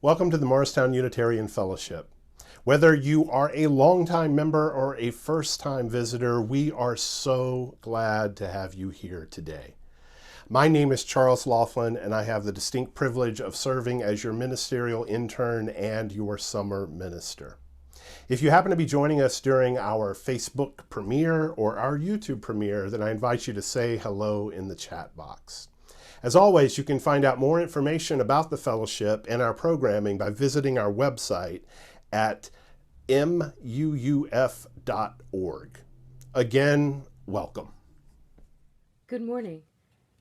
Welcome to the Morristown Unitarian Fellowship. Whether you are a longtime member or a first-time visitor, we are so glad to have you here today. My name is Charles Loflin, and I have the distinct privilege of serving as your ministerial intern and your summer minister. If you happen to be joining us during our Facebook premiere or our YouTube premiere, then I invite you to say hello in the chat box. As always, you can find out more information about the fellowship and our programming by visiting our website at muuf.org. Again, welcome. Good morning.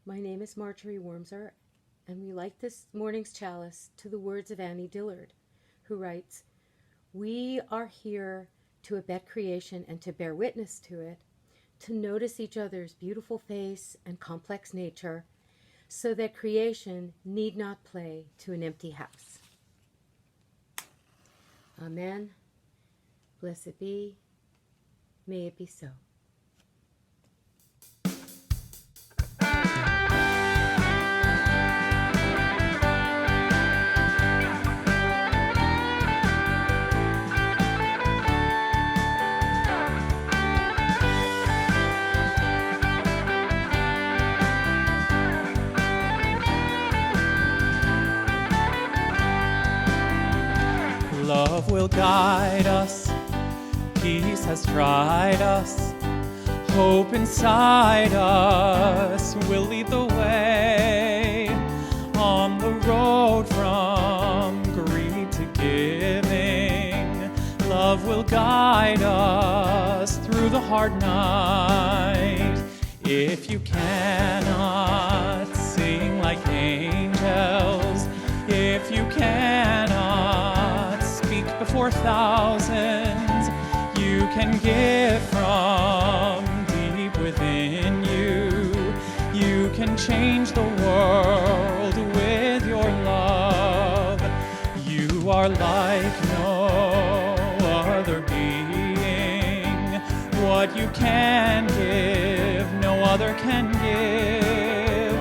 My name is Marjorie Wormser, and we like this morning's chalice to the words of Annie Dillard, who writes, "We are here to abet creation and to bear witness to it, to notice each other's beautiful face and complex nature, so that creation need not play to an empty house." Amen. Blessed be. May it be so. Love will guide us, peace has tried us, hope inside us will lead the way on the road from greed to giving. Love will guide us through the hard night. If you cannot sing like angels, if you cannot before thousands, you can give from deep within you. You can change the world with your love. You are like no other being. What you can give, no other can give.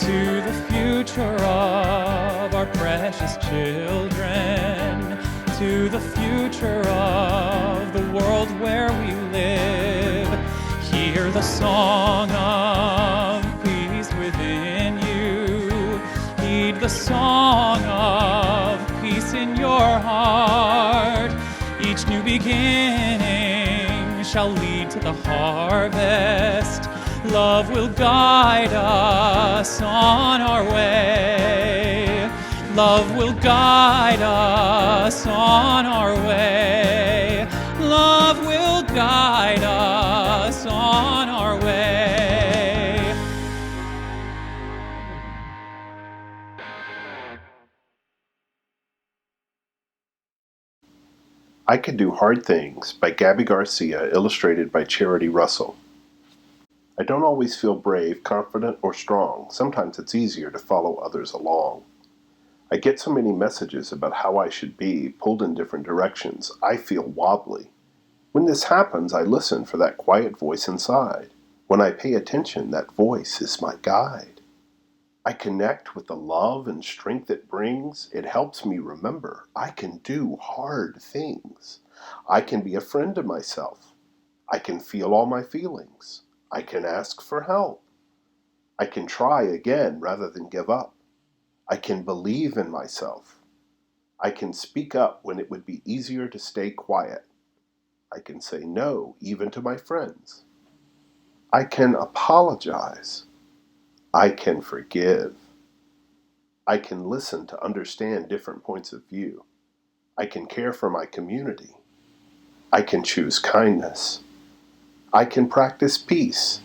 To the future of our precious children, to the future of the world where we live. Hear the song of peace within you. Heed the song of peace in your heart. Each new beginning shall lead to the harvest. Love will guide us on our way. Love will guide us on our way. Love will guide us on our way. I Can Do Hard Things by Gabby Garcia, illustrated by Charity Russell. I don't always feel brave, confident, or strong. Sometimes it's easier to follow others along. I get so many messages about how I should be, pulled in different directions. I feel wobbly. When this happens, I listen for that quiet voice inside. When I pay attention, that voice is my guide. I connect with the love and strength it brings. It helps me remember I can do hard things. I can be a friend to myself. I can feel all my feelings. I can ask for help. I can try again rather than give up. I can believe in myself. I can speak up when it would be easier to stay quiet. I can say no, even to my friends. I can apologize. I can forgive. I can listen to understand different points of view. I can care for my community. I can choose kindness. I can practice peace.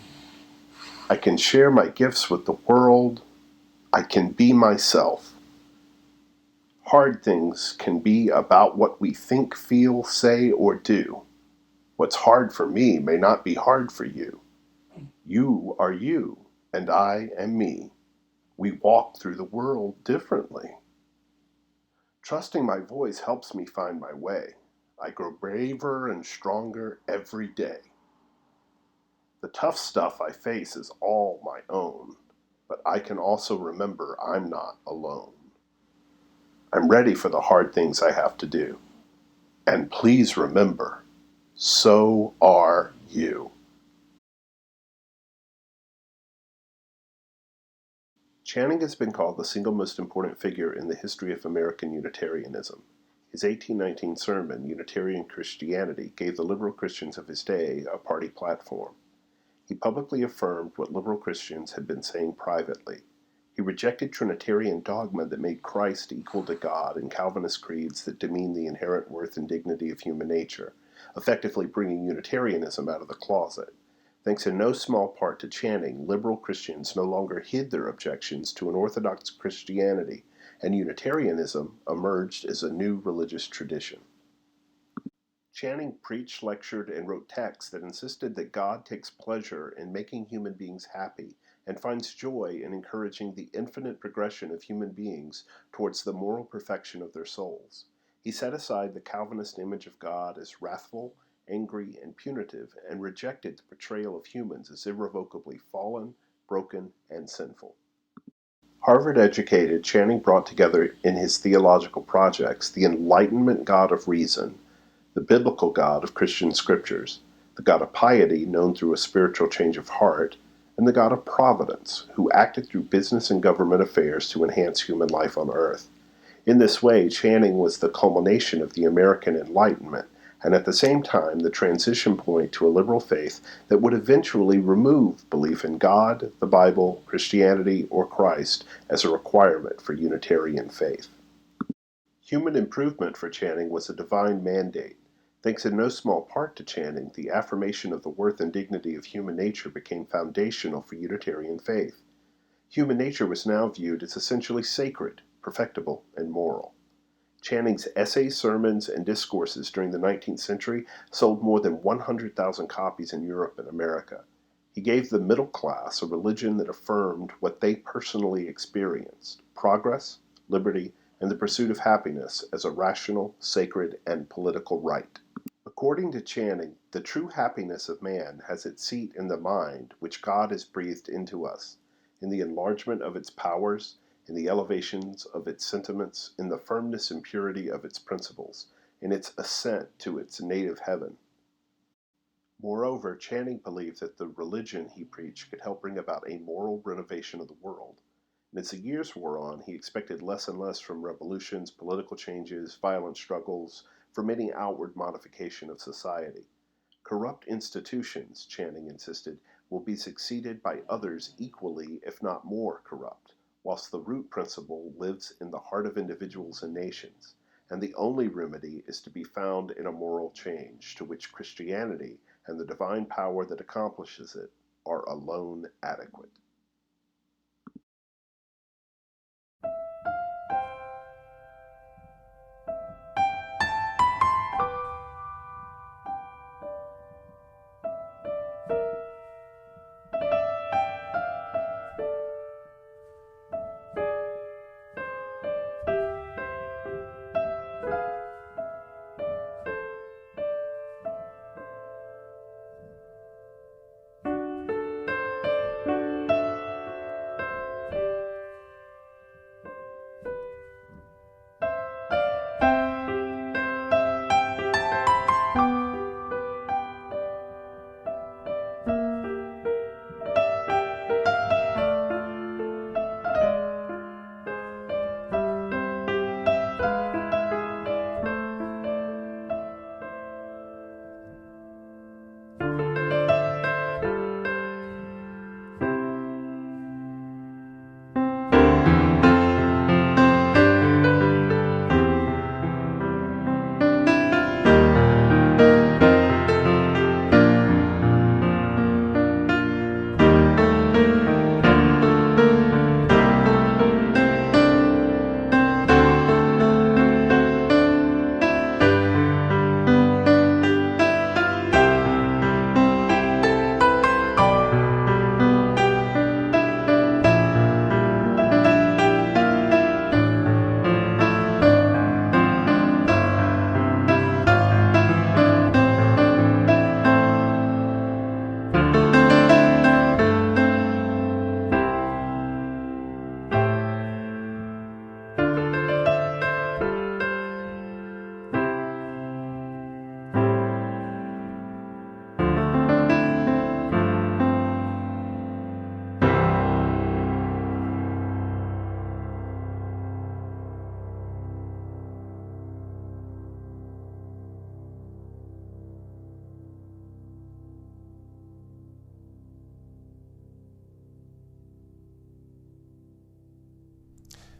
I can share my gifts with the world. I can be myself. Hard things can be about what we think, feel, say, or do. What's hard for me may not be hard for you. You are you, and I am me. We walk through the world differently. Trusting my voice helps me find my way. I grow braver and stronger every day. The tough stuff I face is all my own, but I can also remember I'm not alone. I'm ready for the hard things I have to do. And please remember, so are you. Channing has been called the single most important figure in the history of American Unitarianism. His 1819 sermon, Unitarian Christianity, gave the liberal Christians of his day a party platform. He publicly affirmed what liberal Christians had been saying privately. He rejected Trinitarian dogma that made Christ equal to God and Calvinist creeds that demean the inherent worth and dignity of human nature, effectively bringing Unitarianism out of the closet. Thanks in no small part to Channing, liberal Christians no longer hid their objections to an Orthodox Christianity, and Unitarianism emerged as a new religious tradition. Channing preached, lectured, and wrote texts that insisted that God takes pleasure in making human beings happy and finds joy in encouraging the infinite progression of human beings towards the moral perfection of their souls. He set aside the Calvinist image of God as wrathful, angry, and punitive, and rejected the portrayal of humans as irrevocably fallen, broken, and sinful. Harvard-educated, Channing brought together in his theological projects the Enlightenment God of reason, the biblical God of Christian scriptures, the God of piety known through a spiritual change of heart, and the God of providence, who acted through business and government affairs to enhance human life on earth. In this way, Channing was the culmination of the American Enlightenment, and at the same time the transition point to a liberal faith that would eventually remove belief in God, the Bible, Christianity, or Christ as a requirement for Unitarian faith. Human improvement for Channing was a divine mandate. Thanks in no small part to Channing, the affirmation of the worth and dignity of human nature became foundational for Unitarian faith. Human nature was now viewed as essentially sacred, perfectible, and moral. Channing's essays, sermons, and discourses during the 19th century sold more than 100,000 copies in Europe and America. He gave the middle class a religion that affirmed what they personally experienced: progress, liberty, and the pursuit of happiness as a rational, sacred, and political right. According to Channing, the true happiness of man has its seat in the mind which God has breathed into us, in the enlargement of its powers, in the elevations of its sentiments, in the firmness and purity of its principles, in its ascent to its native heaven. Moreover, Channing believed that the religion he preached could help bring about a moral renovation of the world. And as the years wore on, he expected less and less from revolutions, political changes, violent struggles, from any outward modification of society. Corrupt institutions, Channing insisted, will be succeeded by others equally, if not more, corrupt, whilst the root principle lives in the heart of individuals and nations, and the only remedy is to be found in a moral change, to which Christianity and the divine power that accomplishes it are alone adequate.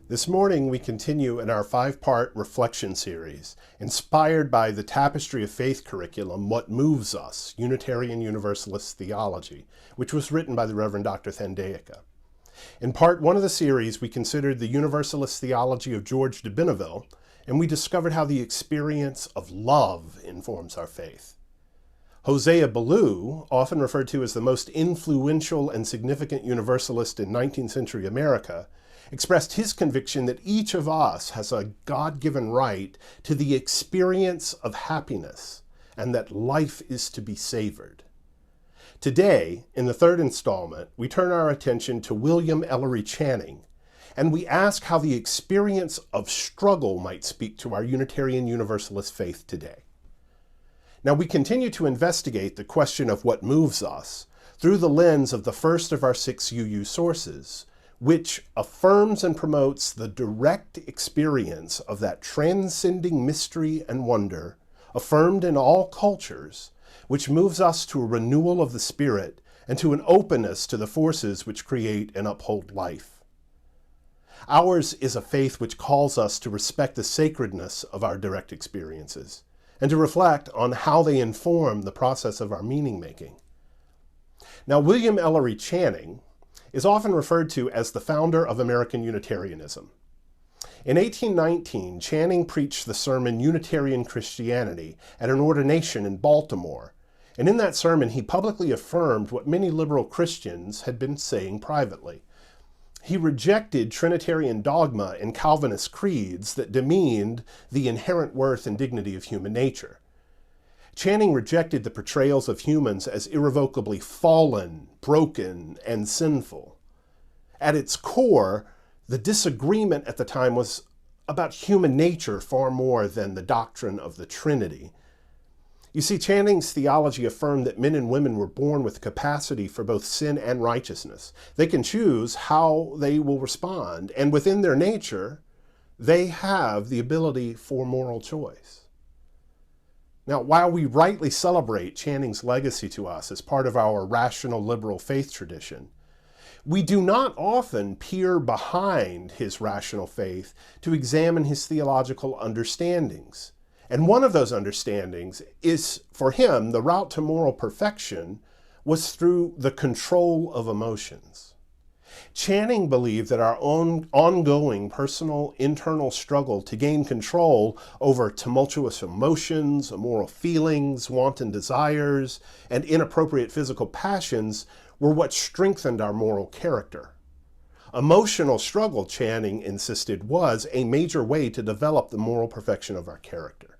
This morning we continue in our 5-part reflection series, inspired by the Tapestry of Faith curriculum, What Moves Us, Unitarian Universalist Theology, which was written by the Reverend Dr. Thandeka. In part 1 of the series, we considered the Universalist theology of George de Benneville, and we discovered how the experience of love informs our faith. Hosea Ballou, often referred to as the most influential and significant Universalist in 19th century America, expressed his conviction that each of us has a God-given right to the experience of happiness and that life is to be savored. Today, in the 3rd installment, we turn our attention to William Ellery Channing, and we ask how the experience of struggle might speak to our Unitarian Universalist faith today. Now, we continue to investigate the question of what moves us through the lens of the first of our 6 UU sources, which affirms and promotes the direct experience of that transcending mystery and wonder, affirmed in all cultures, which moves us to a renewal of the spirit and to an openness to the forces which create and uphold life. Ours is a faith which calls us to respect the sacredness of our direct experiences and to reflect on how they inform the process of our meaning-making. Now, William Ellery Channing is often referred to as the founder of American Unitarianism. In 1819, Channing preached the sermon Unitarian Christianity at an ordination in Baltimore, and in that sermon he publicly affirmed what many liberal Christians had been saying privately. He rejected Trinitarian dogma and Calvinist creeds that demeaned the inherent worth and dignity of human nature. Channing rejected the portrayals of humans as irrevocably fallen, broken, and sinful. At its core, the disagreement at the time was about human nature far more than the doctrine of the Trinity. You see, Channing's theology affirmed that men and women were born with capacity for both sin and righteousness. They can choose how they will respond, and within their nature, they have the ability for moral choice. Now, while we rightly celebrate Channing's legacy to us as part of our rational liberal faith tradition, we do not often peer behind his rational faith to examine his theological understandings. And one of those understandings is, for him, the route to moral perfection was through the control of emotions. Channing believed that our own ongoing personal internal struggle to gain control over tumultuous emotions, immoral feelings, wanton desires, and inappropriate physical passions were what strengthened our moral character. Emotional struggle, Channing insisted, was a major way to develop the moral perfection of our character.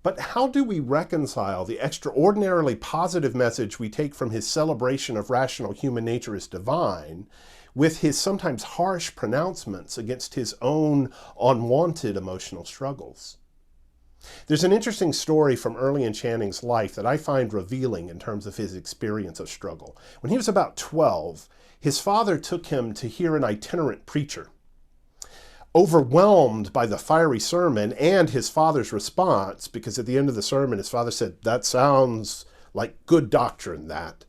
But how do we reconcile the extraordinarily positive message we take from his celebration of rational human nature as divine with his sometimes harsh pronouncements against his own unwanted emotional struggles? There's an interesting story from early in Channing's life that I find revealing in terms of his experience of struggle. When he was about 12, his father took him to hear an itinerant preacher. Overwhelmed by the fiery sermon and his father's response, because at the end of the sermon his father said, "That sounds like good doctrine, that."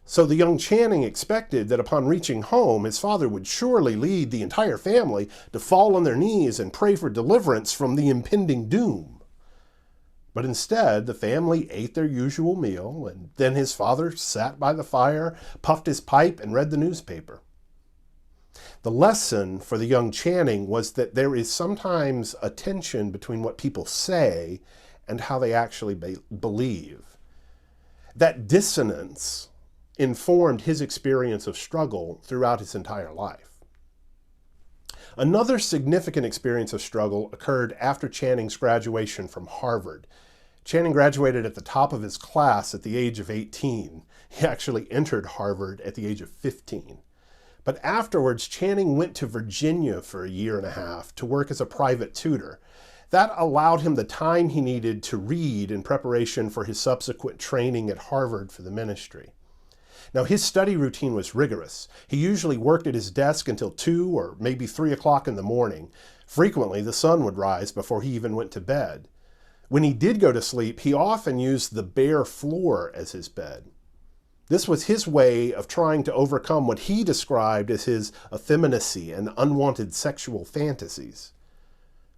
So the young Channing expected that upon reaching home, his father would surely lead the entire family to fall on their knees and pray for deliverance from the impending doom. But instead, the family ate their usual meal, and then his father sat by the fire, puffed his pipe, and read the newspaper. The lesson for the young Channing was that there is sometimes a tension between what people say and how they actually believe. That dissonance informed his experience of struggle throughout his entire life. Another significant experience of struggle occurred after Channing's graduation from Harvard. Channing graduated at the top of his class at the age of 18. He actually entered Harvard at the age of 15. But afterwards, Channing went to Virginia for a year and a half to work as a private tutor. That allowed him the time he needed to read in preparation for his subsequent training at Harvard for the ministry. Now, his study routine was rigorous. He usually worked at his desk until 2 or maybe 3 o'clock in the morning. Frequently, the sun would rise before he even went to bed. When he did go to sleep, he often used the bare floor as his bed. This was his way of trying to overcome what he described as his effeminacy and unwanted sexual fantasies.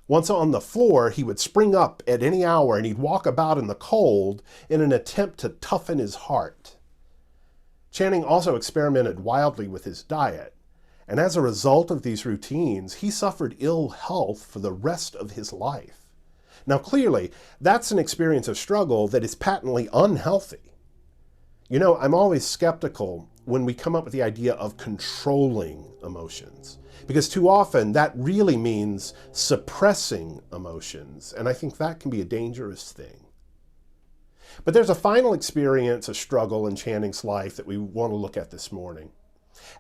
Once on the floor, he would spring up at any hour and he'd walk about in the cold in an attempt to toughen his heart. Channing also experimented wildly with his diet, and as a result of these routines, he suffered ill health for the rest of his life. Now clearly, that's an experience of struggle that is patently unhealthy. You know, I'm always skeptical when we come up with the idea of controlling emotions, because too often that really means suppressing emotions, and I think that can be a dangerous thing. But there's a final experience of struggle in Channing's life that we want to look at this morning.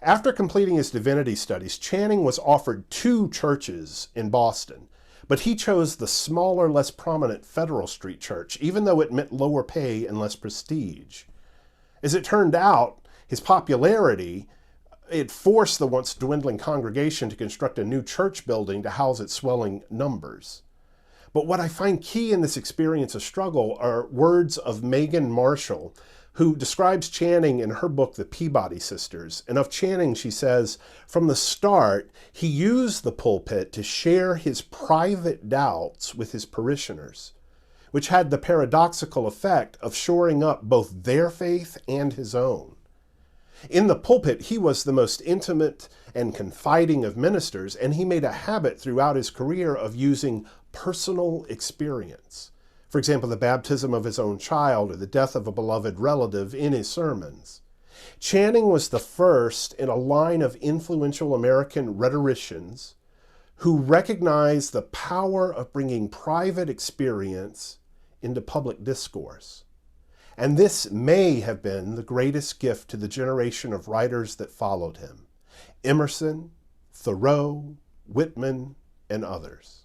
After completing his divinity studies, Channing was offered 2 churches in Boston, but he chose the smaller, less prominent Federal Street Church, even though it meant lower pay and less prestige. As it turned out, his popularity, it forced the once dwindling congregation to construct a new church building to house its swelling numbers. But what I find key in this experience of struggle are words of Megan Marshall, who describes Channing in her book, The Peabody Sisters. And of Channing, she says, from the start, he used the pulpit to share his private doubts with his parishioners, which had the paradoxical effect of shoring up both their faith and his own. In the pulpit, he was the most intimate and confiding of ministers, and he made a habit throughout his career of using personal experience. For example, the baptism of his own child or the death of a beloved relative in his sermons. Channing was the first in a line of influential American rhetoricians who recognized the power of bringing private experience into public discourse. And this may have been the greatest gift to the generation of writers that followed him: Emerson, Thoreau, Whitman, and others.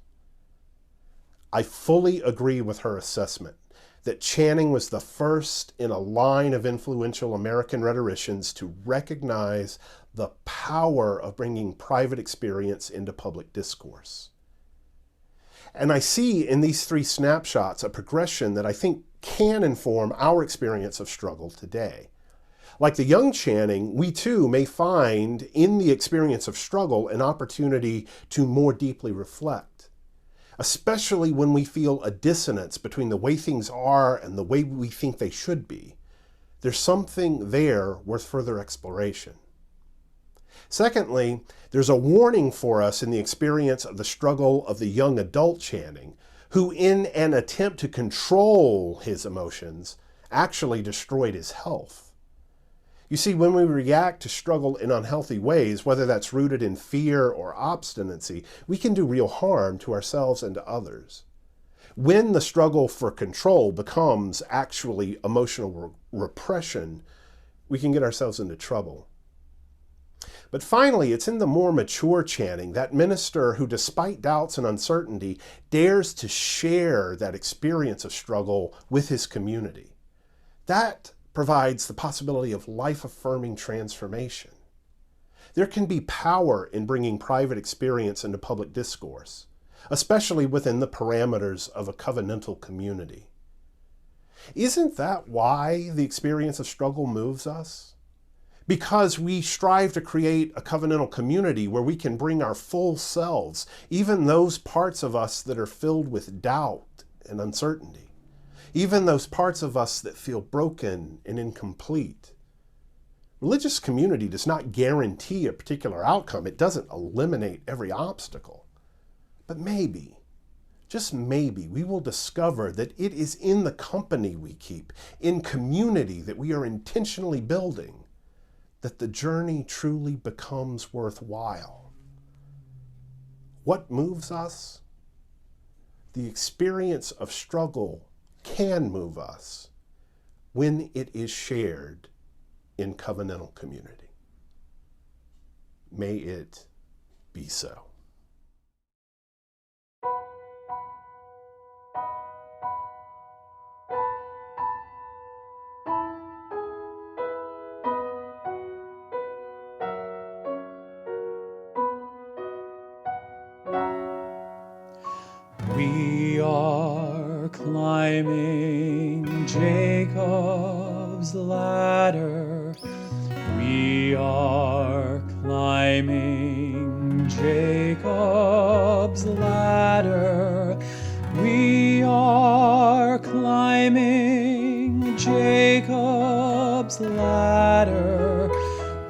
I fully agree with her assessment that Channing was the first in a line of influential American rhetoricians to recognize the power of bringing private experience into public discourse. And I see in these 3 snapshots a progression that I think can inform our experience of struggle today. Like the young Channing, we too may find in the experience of struggle an opportunity to more deeply reflect, especially when we feel a dissonance between the way things are and the way we think they should be. There's something there worth further exploration. Secondly, there's a warning for us in the experience of the struggle of the young adult Channing, who in an attempt to control his emotions, actually destroyed his health. You see, when we react to struggle in unhealthy ways, whether that's rooted in fear or obstinacy, we can do real harm to ourselves and to others. When the struggle for control becomes actually emotional repression, we can get ourselves into trouble. But finally, it's in the more mature Channing, that minister who, despite doubts and uncertainty, dares to share that experience of struggle with his community. That provides the possibility of life-affirming transformation. There can be power in bringing private experience into public discourse, especially within the parameters of a covenantal community. Isn't that why the experience of struggle moves us? Because we strive to create a covenantal community where we can bring our full selves, even those parts of us that are filled with doubt and uncertainty, even those parts of us that feel broken and incomplete. Religious community does not guarantee a particular outcome. It doesn't eliminate every obstacle. But maybe, just maybe, we will discover that it is in the company we keep, in community that we are intentionally building, that the journey truly becomes worthwhile. What moves us? The experience of struggle can move us when it is shared in covenantal community. May it be so. We are climbing Jacob's Jacob's ladder. We are climbing Jacob's ladder. We are climbing Jacob's ladder.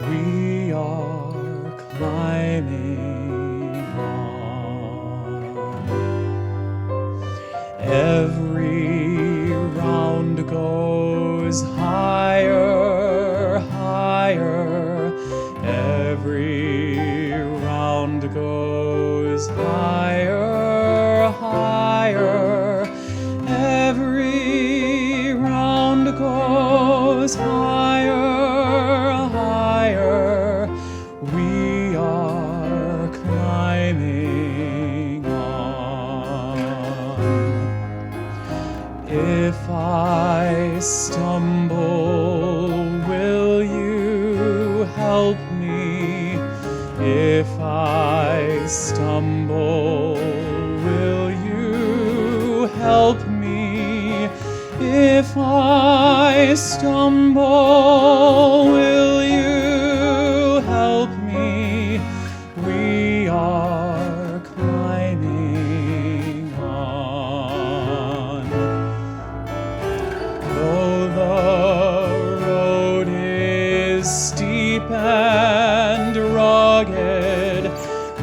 We are climbing on. Every round goes higher, higher. Every round goes higher, higher. Every round goes higher, higher. We are climbing on. If I stumble, will you help me? If I stumble, will you help me? If I stumble, will you help me? We are climbing on. Though the road is steep and rugged,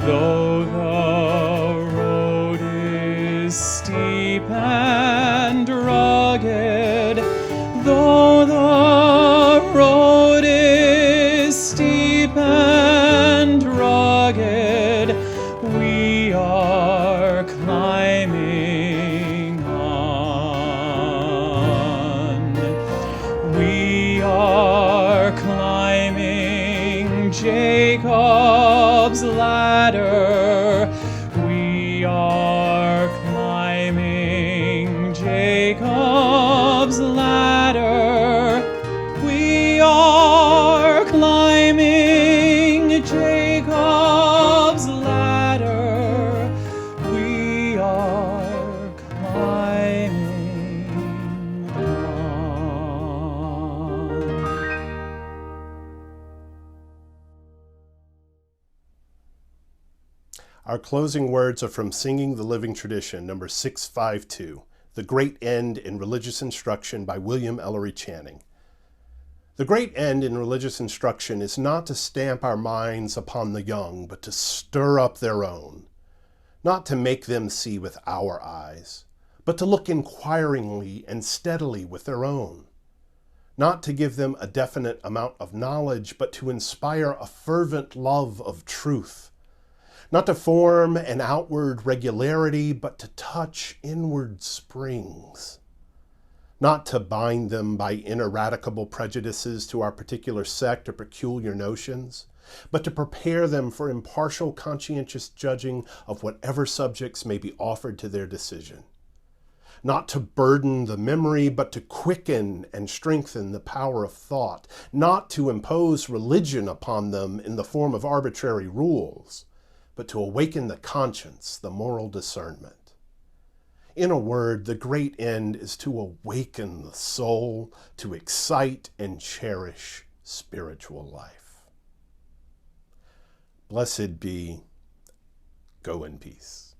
though the road is steep and rugged, though the road is steep and rugged, we are climbing on. We are climbing Jacob's ladder. We are climbing Jacob's ladder. We are climbing Jacob's ladder. We are climbing on. Our closing words are from Singing the Living Tradition, number 652, The Great End in Religious Instruction by William Ellery Channing. The great end in religious instruction is not to stamp our minds upon the young, but to stir up their own, not to make them see with our eyes, but to look inquiringly and steadily with their own, not to give them a definite amount of knowledge, but to inspire a fervent love of truth, not to form an outward regularity, but to touch inward springs, not to bind them by ineradicable prejudices to our particular sect or peculiar notions, but to prepare them for impartial, conscientious judging of whatever subjects may be offered to their decision, not to burden the memory, but to quicken and strengthen the power of thought, not to impose religion upon them in the form of arbitrary rules, but to awaken the conscience, the moral discernment. In a word, the great end is to awaken the soul, to excite and cherish spiritual life. Blessed be. Go in peace.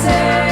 say